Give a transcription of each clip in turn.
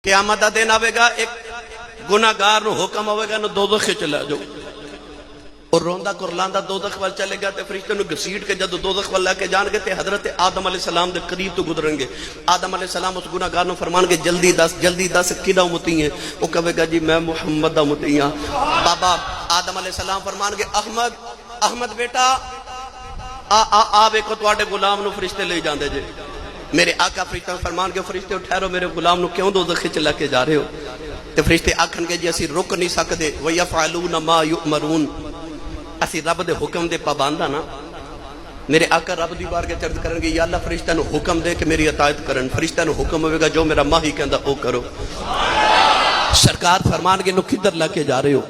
قیامت دا دن آئے گا، ایک گناہگار نو حکم ہوئے گا نو دوزخ چلا جاؤ، اور روندہ کرلاندہ دوزخ وال چلے گا تے فرشتے نو گھسیٹ کے جدو دوزخ وال لے کے جان گے تے حضرت آدم علیہ السلام دے قریب تو گزریں گے۔ آدم علیہ السلام اس گناہگار نو فرمان گے جلدی دس کیڑا امتی ہیں؟ وہ کہے گا جی میں محمد دا امتی ہاں۔ بابا آدم علیہ السلام فرمان گے احمد بیٹا آ ویکھو تواڈے غلام نو فرشتے لے جاندے جے۔ میرے آقا فرشتہ فرمان کے فرشتے ٹھہرو، میرے غلام نو کیوں دوزخ چ لے کے جا رہے ہو؟ تے فرشتے آکھن گے جی اسی رک نہیں سکدے، وَيَفْعَلُونَ مَا يُؤْمَرُونَ، اسی رب دے حکم دے پابند نا۔ میرے آقا رب دی بارگاہ چرد کرن گے یا اللہ فرشتہ نو حکم دے کہ میری اطاعت کرن، فرشتہ نو حکم ہوئے گا جو میرا ماہی کہندا او کرو۔ سرکار فرمان گے نو کدھر لے کے جا رہے ہو؟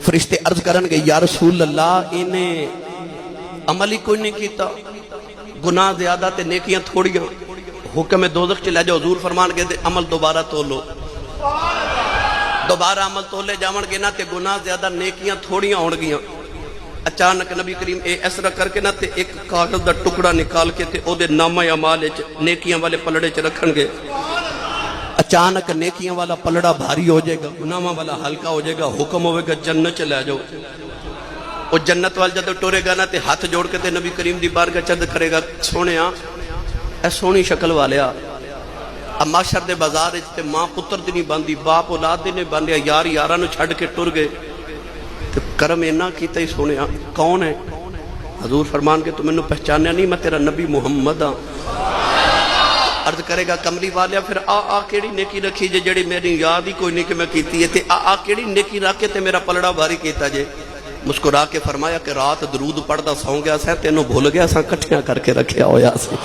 فرشتے عرض کرن گے یا رسول اللہ انہیں عمل ہی کوئی نہیں کیتا، گناہ زیادہ تے نیکیاں تھوڑیاں، حکم دوزخ چلے جاؤ۔ حضور فرمان گے تے عمل دوبارہ تولو، دوبارہ عمل تولے جاون گے نا تے گناہ زیادہ نیکیاں تھوڑیاں ہون گیاں۔ اچانک نبی کریم اس طرح کر کے نا تے ایک کاغذ دا ٹکڑا نکال کے تے او دے نامہ اعمال وچ نیکیاں والے پلڑے چ رکھن گے۔ اچانک نیکیاں والا پلڑا بھاری ہو جائے گا، گناہاں والا ہلکا ہو جائے گا، حکم ہوئے گا جنت چلے جاؤ۔ وہ جنت وال جدو ٹورے گا نا تے ہاتھ جوڑ کے تے نبی کریم دی بارگاہ چرد کرے گا، سونیا اے سونی شکل والیا، اب معاشر دے بازار تے ماں پتر دی نہیں باندھی، باپ اولاد دی نہیں باندھیا، یار یاراں نو چھڈ کے ٹر گئے، تے کرم اینا کیتا ہی سونیا کون ہے؟ حضور فرمان کے تو مینوں پہچانیا نہیں، میں تیرا نبی محمد ہاں۔ عرض کرے گا کملی والیا پھر آ کیڑی نیکی رکھی جے جڑی میری یاد ہی کوئی نہیں کہ میں کیتی ہے، تے آ کیڑی نیکی رکھ کے تے میرا پلڑا بھاری کیتا جے؟ مسکرا کے فرمایا کہ رات درود پڑھدا سو گیا سا، تینوں بھول گیا سا کٹھیاں کر کے رکھیا ہویا سی۔